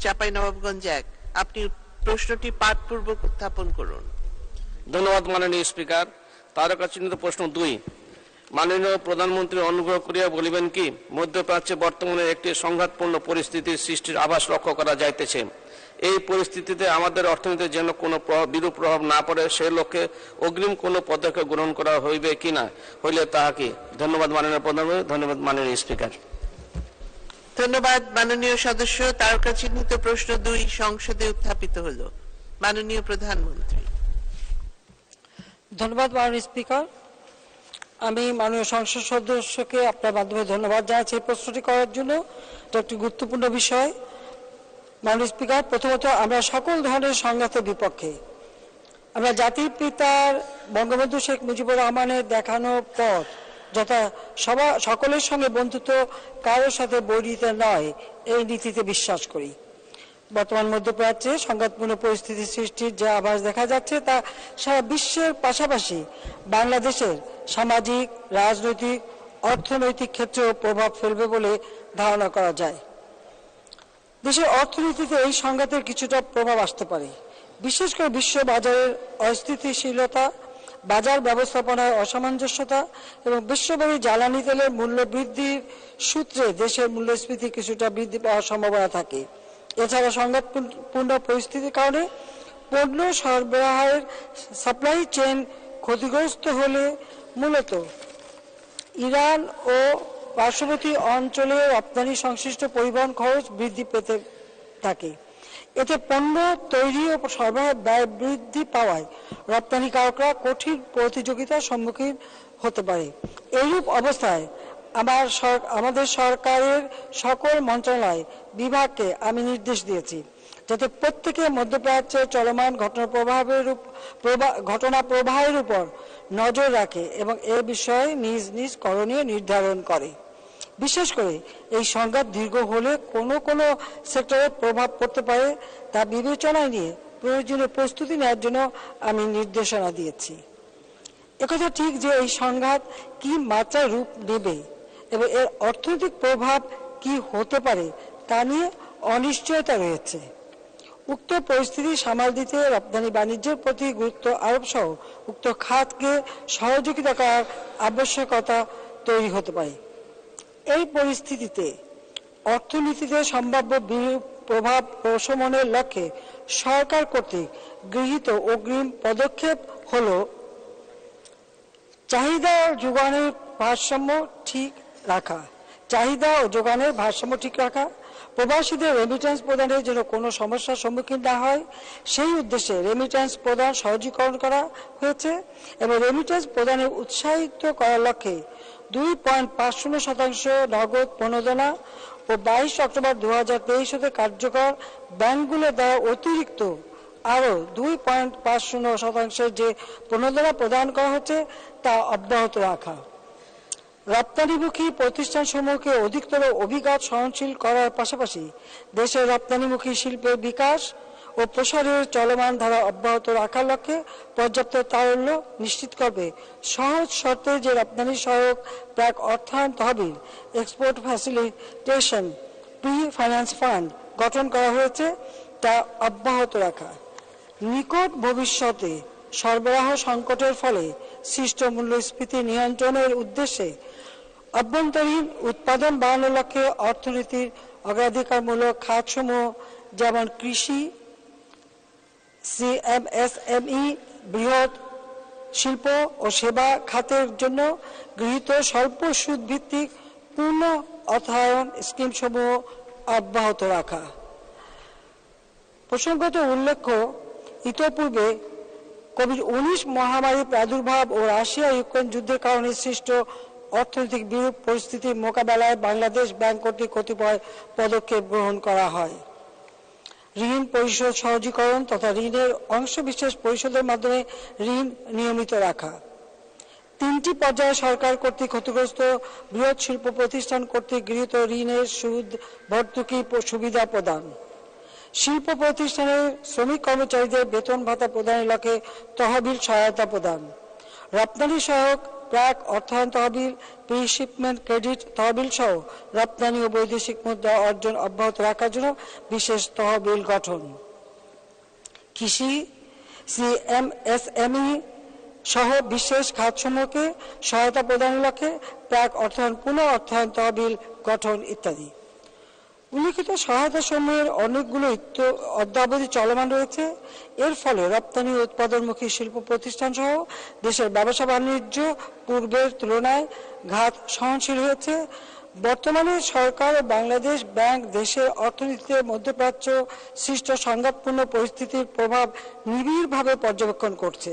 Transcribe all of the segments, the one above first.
চাঁপাইনবাবগঞ্জ 1, আপনি প্রশ্নটি পাঠপূর্বক উত্থাপন করুন। ধন্যবাদ মাননীয় স্পিকার। তারকা চিহ্নিত প্রশ্ন 2। মাননীয় প্রধানমন্ত্রী অনুগ্রহ করিয়া বলিবেন কি, মধ্যপ্রাচ্যে বর্তমানে একটি সংঘাতপূর্ণ পরিস্থিতির সৃষ্টির আভাস লক্ষ্য করা যাইতেছে। এই পরিস্থিতিতে আমাদের অর্থনীতিতে যেন কোনো বিরূপ প্রভাব না পড়ে, সে লক্ষ্যে অগ্রিম কোনো পদক্ষেপ গ্রহণ করা হইবে কিনা, হইলে তাহা কি? ধন্যবাদ মাননীয় প্রধানমন্ত্রী। ধন্যবাদ মাননীয় স্পিকার। ধন্যবাদ মাননীয় সদস্য। তারকা চিহ্নিত প্রশ্ন 2 সংসদে উত্থাপিত হলো। মাননীয় প্রধানমন্ত্রী। ধন্যবাদ মাননীয় স্পিকার। আমি মাননীয় সংসদ সদস্যকে আপনার মাধ্যমে ধন্যবাদ জানাচ্ছি এই প্রশ্নটি করার জন্য। এটা একটি গুরুত্বপূর্ণ বিষয়। মাননীয় স্পিকার, প্রথমত আমরা সকল ধরনের সংঘাতের বিপক্ষে। আমরা জাতির পিতার বঙ্গবন্ধু শেখ মুজিবুর রহমানের দেখানো পথ, যথা সকলের সঙ্গে বন্ধুত্ব, কারোর সাথে বৈরিতা নয়, এই নীতিতে বিশ্বাস করি। বর্তমান মধ্যপ্রাচ্যে সংঘাতপূর্ণ পরিস্থিতি সৃষ্টির যে আভাস দেখা যাচ্ছে, তা সারা বিশ্বের পাশাপাশি বাংলাদেশের সামাজিক, রাজনৈতিক, অর্থনৈতিক ক্ষেত্রেও প্রভাব ফেলবে বলে ধারণা করা যায়। দেশের অর্থনীতিতে এই সংঘাতের কিছুটা প্রভাব আসতে পারে। বিশেষ করে বিশ্ব বাজারের অস্থিতিশীলতা, বাজার ব্যবস্থাপনার অসামঞ্জস্যতা এবং বিশ্বব্যাপী জ্বালানি তেলের মূল্য বৃদ্ধির সূত্রে দেশের মূল্যস্ফীতি কিছুটা বৃদ্ধি পাওয়ার সম্ভাবনা থাকে। এছাড়া সংঘাতপূর্ণ পরিস্থিতির কারণে পণ্য সরবরাহের সাপ্লাই চেইন ক্ষতিগ্রস্ত হলে মূলত ইরান ও পার্শ্ববর্তী অঞ্চলে রপ্তানি সংশ্লিষ্ট পরিবহন খরচ বৃদ্ধি পেতে থাকে। এতে পণ্য তৈরি ও সরবরাহ ব্যয় বৃদ্ধি পাওয়ায় রপ্তানিকারকরা কঠিন প্রতিযোগিতার সম্মুখীন হতে পারে। এইরূপ অবস্থায় আমাদের সরকারের সকল মন্ত্রণালয় বিভাগকে আমি নির্দেশ দিয়েছি যাতে প্রত্যেকে মধ্যপ্রাচ্যের চলমান ঘটনা প্রবাহের উপর নজর রাখে এবং এ বিষয়ে নিজ নিজ করণীয় নির্ধারণ করে। বিশেষ করে এই সংঘাত দীর্ঘ হলে কোনো সেক্টরে প্রভাব পড়তে পারে, তা বিবেচনায় নিয়ে প্রয়োজনীয় প্রস্তুতি নেওয়ার জন্য আমি নির্দেশনা দিয়েছি। একথা ঠিক যে এই সংঘাত কি মাত্রায় রূপ নেবে এবং এর অর্থনৈতিক প্রভাব কি হতে পারে তা নিয়ে অনিশ্চয়তা রয়েছে। উক্ত পরিস্থিতি সামাল দিতে রপ্তানি বাণিজ্যের প্রতি গুরুত্ব আরোপ সহ উক্ত খাতকে সহযোগিতা করার আবশ্যকতা তৈরি হতে পারে। এই পরিস্থিতিতে অর্থনীতিতে সম্ভাব্য বিরূপ প্রভাব প্রশমনের লক্ষ্যে সরকার কর্তৃক গৃহীত অগ্রিম পদক্ষেপ হল চাহিদা ও যোগানের ভারসাম্য ঠিক রাখা, প্রবাসীদের রেমিটেন্স প্রদানের জন্য কোনো সমস্যার সম্মুখীন না হয় সেই উদ্দেশ্যে রেমিটেন্স প্রদান সহজীকরণ করা হয়েছে এবং রেমিটেন্স প্রদানে উৎসাহিত করার লক্ষ্যে 2.50% নগদ প্রণোদনা ও 22 অক্টোবর 2023 হতে কার্যকর ব্যাংকগুলো দেওয়া অতিরিক্ত আরও 2.50% যে প্রণোদনা প্রদান করা হচ্ছে তা অব্যাহত রাখা, রপ্তানিমুখী প্রতিষ্ঠানসমূহকে অধিকতর অভিজ্ঞতা সহনশীল করার পাশাপাশি দেশের রপ্তানিমুখী শিল্পের বিকাশ ও প্রসারের চলমান ধারা অব্যাহত রাখার লক্ষ্যে পর্যাপ্ত তারল্য নিশ্চিত করবে সহজ শর্তে যে রপ্তানি সহায়ক প্রাক অর্থায়ন তহবিল export facilitation pre finance fund গঠন করা হয়েছে তা অব্যাহত রাখা, নিকট ভবিষ্যতে সরবরাহ সংকটের ফলে সৃষ্ট মূল্যস্ফীতি নিয়ন্ত্রণের উদ্দেশ্যে অভ্যন্তরীণ উৎপাদন বাড়ানোর লক্ষ্যে অর্থনীতির অগ্রাধিকারমূলক খাতসমূহ যেমন কৃষি, এমএসএমই, বৃহৎ শিল্প ও সেবা খাতের জন্য গৃহীত স্বল্প সুদ ভিত্তিক পূর্ণ অর্থায়ন স্কিমসমূহ অব্যাহত রাখা। প্রসঙ্গত উল্লেখ্য, ইতোপূর্বে কোভিড-19 মহামারীর প্রাদুর্ভাব ও রাশিয়া ইউক্রেন যুদ্ধের কারণে সৃষ্ট অর্থনৈতিক বিরূপ পরিস্থিতির মোকাবেলায় বাংলাদেশ ব্যাংক কর্তৃক কতিপয় পদক্ষেপ গ্রহণ করা হয়। ঋণ পরিশোধ সহজীকরণ তথা ঋণের অংশবিশেষ পরিশোধের মাধ্যমে ঋণ নিয়মিত রাখা, 3টি পর্যায়ে সরকার কর্তৃক ক্ষতিগ্রস্ত বৃহৎ শিল্প প্রতিষ্ঠান কর্তৃক গৃহীত ঋণের সুদ ভর্তুকি সুবিধা প্রদান, শিল্প প্রতিষ্ঠানের শ্রমিক কর্মচারীদের বেতন ভাতা প্রদানের লক্ষ্যে তহবিল সহায়তা প্রদান, রপ্তানি সহায়ক প্রাক অর্থায়ন তহবিল, প্রি শিপমেন্ট ক্রেডিট তহবিল সহ রপ্তানি ও বৈদেশিক মুদ্রা অর্জন অব্যাহত রাখার জন্য বিশেষ তহবিল গঠন। কৃষি, এমএসএমই সহ বিশেষ খাতসমূহকে সহায়তা প্রদানের লক্ষ্যে প্রাক অর্থায়ন পুনঃ অর্থায়ন তহবিল গঠন ইত্যাদি। উল্লিখিত সহায়তা সমূহের অনেকগুলো অদ্যাবধি চলমান রয়েছে। এর ফলে রপ্তানি উৎপাদনমুখী শিল্প প্রতিষ্ঠান সহ দেশের ব্যবসা বাণিজ্য পূর্বের তুলনায় ঘাত সহনশীল হয়েছে। বর্তমানে সরকার ও বাংলাদেশ ব্যাংক দেশের অর্থনীতিতে মধ্যপ্রাচ্য সৃষ্ট সংঘাতপূর্ণ পরিস্থিতির প্রভাব নিবিড়ভাবে পর্যবেক্ষণ করছে।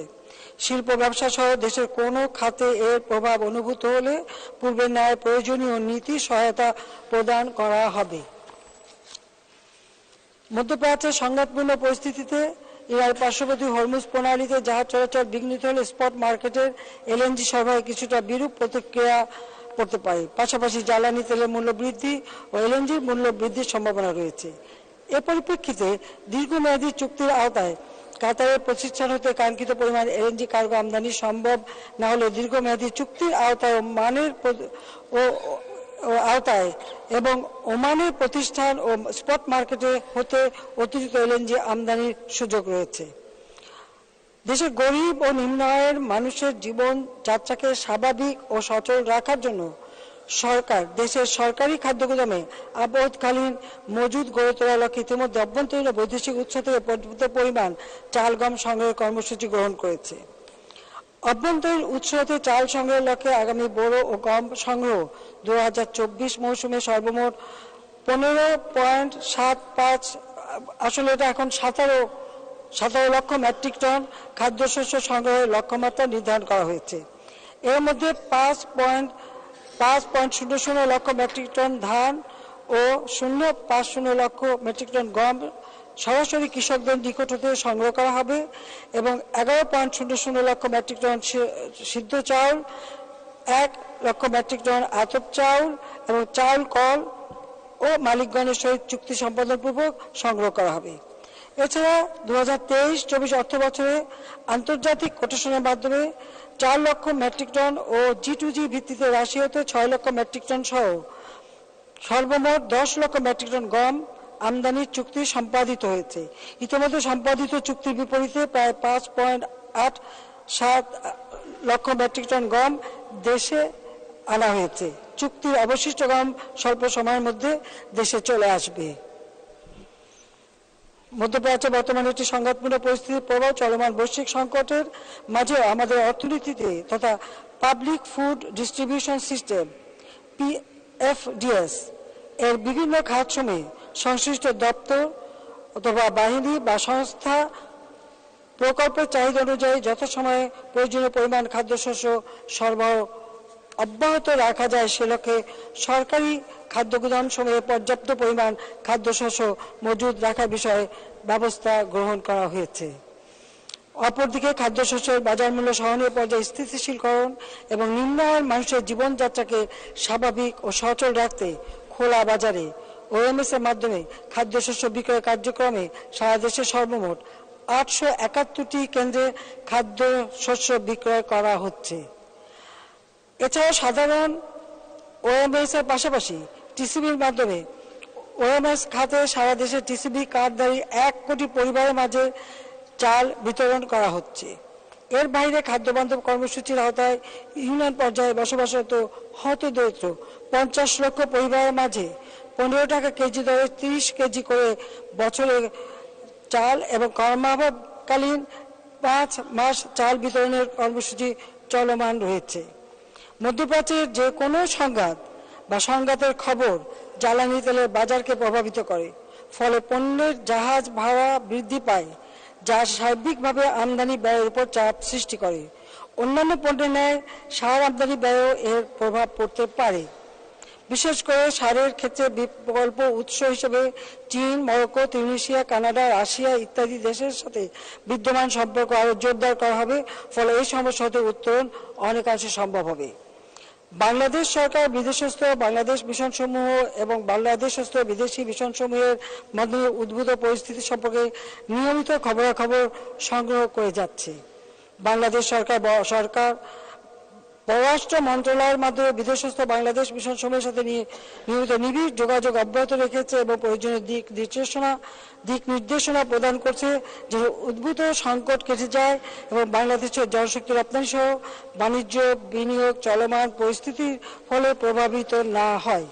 শিল্প ব্যবসা সহ দেশের কোনো খাতে এর প্রভাব অনুভূত হলে পূর্বের ন্যায় প্রয়োজনীয় নীতি সহায়তা প্রদান করা হবে। মধ্যপ্রাচ্যের সংঘাতপূর্ণ পরিস্থিতিতে ইরানের পার্শ্ববর্তী হরমুজ প্রণালীতে জাহাজ চলাচল বিঘ্নিত হলে স্পট মার্কেটের এলএনজি সরবরাহে কিছুটা বিরূপ প্রতিক্রিয়া পড়তে পারে। পাশাপাশি জ্বালানি তেলের মূল্য বৃদ্ধি ও এলএনজির মূল্য বৃদ্ধির সম্ভাবনা রয়েছে। এ পরিপ্রেক্ষিতে দীর্ঘমেয়াদী চুক্তির আওতায় কাতারের প্রতিষ্ঠান হতে কাঙ্ক্ষিত পরিমাণ এলএনজি কার্গো আমদানি সম্ভব না হলে দীর্ঘমেয়াদী চুক্তির আওতায় আওতায় এবং ওমানের প্রতিষ্ঠান ও স্পট মার্কেটে হতে অতিরিক্ত এলএনজি আমদানির সুযোগ রয়েছে। দেশের গরিব ও নিম্ন আয়ের মানুষের জীবন যাত্রাকে স্বাভাবিক ও সচল রাখার জন্য সরকার দেশের সরকারি খাদ্য গুদামে আপদকালীন মজুদ গড়ে তোলার লক্ষ্যে ইতিমধ্যে অভ্যন্তরীণ ও বৈদেশিক উৎস থেকে পর্যাপ্ত পরিমাণ চাল গম সংগ্রহের কর্মসূচি গ্রহণ করেছে। অভ্যন্তরীণ উৎস হতে চাল সংগ্রহের লক্ষ্যে আগামী বোরো ও গম সংগ্রহ 2024 মৌসুমে সর্বমোট 15.75 আসলে এটা এখন 17 লক্ষ মেট্রিক টন খাদ্যশস্য সংগ্রহের লক্ষ্যমাত্রা নির্ধারণ করা হয়েছে। এর মধ্যে 5.00 লক্ষ মেট্রিক টন ধান ও 0.50 লক্ষ মেট্রিক টন গম সরাসরি কৃষকদের নিকট হতে সংগ্রহ করা হবে এবং 11.00 লক্ষ মেট্রিক টন সিদ্ধ চাউল, 1 লক্ষ মেট্রিক টন আতপ চাউল এবং চাউল কল ও মালিকগণের সহিত চুক্তি সম্পাদনপূর্বক সংগ্রহ করা হবে। এছাড়া 2023-24 অর্থ বছরে আন্তর্জাতিক কোটেশনের মাধ্যমে 4 লক্ষ মেট্রিক টন ও G2G ভিত্তিতে রাশিয়াতে 6 লক্ষ মেট্রিক টন সহ সর্বমোট 10 লক্ষ মেট্রিক টন গম আমদানির চুক্তি সম্পাদিত হয়েছে। ইতিমধ্যে সম্পাদিত চুক্তির বিপরীতে প্রায় 5.87 লক্ষ মেট্রিক টন গম দেশে আনা হয়েছে। চুক্তির অবশিষ্ট গম স্বল্প সময়ের মধ্যে দেশে চলে আসবে। মধ্যপ্রাচ্যে বর্তমানে একটি সংঘাতপূর্ণ পরিস্থিতির প্রভাব চলমান বৈশ্বিক সংকটের মাঝে আমাদের অর্থনীতিতে তথা public food distribution system PFDS এর বিভিন্ন খাতসমূহে সংশ্লিষ্ট দপ্তর অথবা বাহিনী বা সংস্থা প্রকল্পের চাহিদা অনুযায়ী যথাসময়ে প্রয়োজনীয় পরিমাণ খাদ্যশস্য সরবরাহ অব্যাহত রাখা যায় সে লক্ষ্যে সরকারি খাদ্য গুদাম সমূহে পর্যাপ্ত পরিমাণ খাদ্যশস্য মজুদ রাখার বিষয়ে ব্যবস্থা গ্রহণ করা হয়েছে। অপরদিকে খাদ্যশস্যের বাজার মূল্য সহনীয় পর্যায়ে স্থিতিশীলকরণ এবং নিম্ন আয়ের মানুষের জীবনযাত্রাকে স্বাভাবিক ও সচল রাখতে খোলা বাজারে OMS এর মাধ্যমে খাদ্যশস্য বিক্রয় কার্যক্রমে সারা দেশে সর্বমোট 871টি কেন্দ্রে খাদ্যশস্য বিক্রয় করা হচ্ছে। এছাড়া সাধারণ OMS এর পাশাপাশি টিসিবির মাধ্যমে OMS খাতে সারা দেশে টিসিবি কার্ডধারী 1 কোটি পরিবারের মাঝে চাল বিতরণ করা হচ্ছে। এর বাইরে খাদ্য বান্ধব কর্মসূচির আওতায় ইউনিয়ন পর্যায়ে বসবাসরত হতদরিদ্র 50 লক্ষ পরিবারের মাঝে 15 টাকা কেজি দরে 30 কেজি করে বছরে চাল এবং কর্মাভাবকালীন 5 মাস চাল বিতরণের কর্মসূচি চলমান রয়েছে। মধ্যপ্রাচ্যের যে কোনো সংঘাত বা সংঘাতের খবর জ্বালানি তেলের বাজারকে প্রভাবিত করে, ফলে পণ্যের জাহাজ ভাড়া বৃদ্ধি পায়, যা সার্বিকভাবে আমদানি ব্যয়ের উপর চাপ সৃষ্টি করে। অন্যান্য পণ্যের ন্যায় সার আমদানি ব্যয়েও এর প্রভাব পড়তে পারে। বিশেষ করে সারের ক্ষেত্রে বিকল্প উৎস হিসেবে চীন, মরক্কো, তিউনিসিয়া, কানাডা, রাশিয়া ইত্যাদি দেশের সাথে বিদ্যমান সম্পর্ক আরো জোরদার করা হবে, ফলে এই সমস্যা হতে উত্তরণ অনেকাংশে সম্ভব হবে। বাংলাদেশ সরকার বিদেশস্থ বাংলাদেশ মিশনসমূহ এবং বাংলাদেশস্থ বিদেশি মিশনসমূহের মাধ্যমে উদ্ভূত পরিস্থিতি সম্পর্কে নিয়মিত খবরাখবর সংগ্রহ করে যাচ্ছে। বাংলাদেশ সরকার পররাষ্ট্র মন্ত্রণালয়ের মাধ্যমে বিদেশস্থ বাংলাদেশ মিশন সমূহের সাথে নিয়মিত নিবিড় যোগাযোগ অব্যাহত রেখেছে এবং প্রয়োজনীয় দিক নির্দেশনা প্রদান করছে, যে উদ্ভূত সংকট কেটে যায় এবং বাংলাদেশের জনশক্তি রপ্তানি সহ বাণিজ্য বিনিয়োগ চলমান পরিস্থিতির ফলে প্রভাবিত না হয়।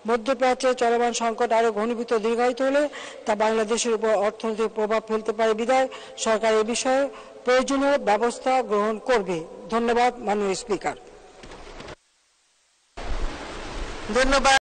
মধ্যপ্রাচ্যে চলমান সংকট আরো ঘনীভূত দীর্ঘায়িত হলে তা বাংলাদেশের উপর অর্থনৈতিক প্রভাব ফেলতে পারে বিধায় সরকার এ বিষয়ে প্রয়োজনীয় ব্যবস্থা গ্রহণ করবে। ধন্যবাদ মাননীয় স্পিকার। ধন্যবাদ।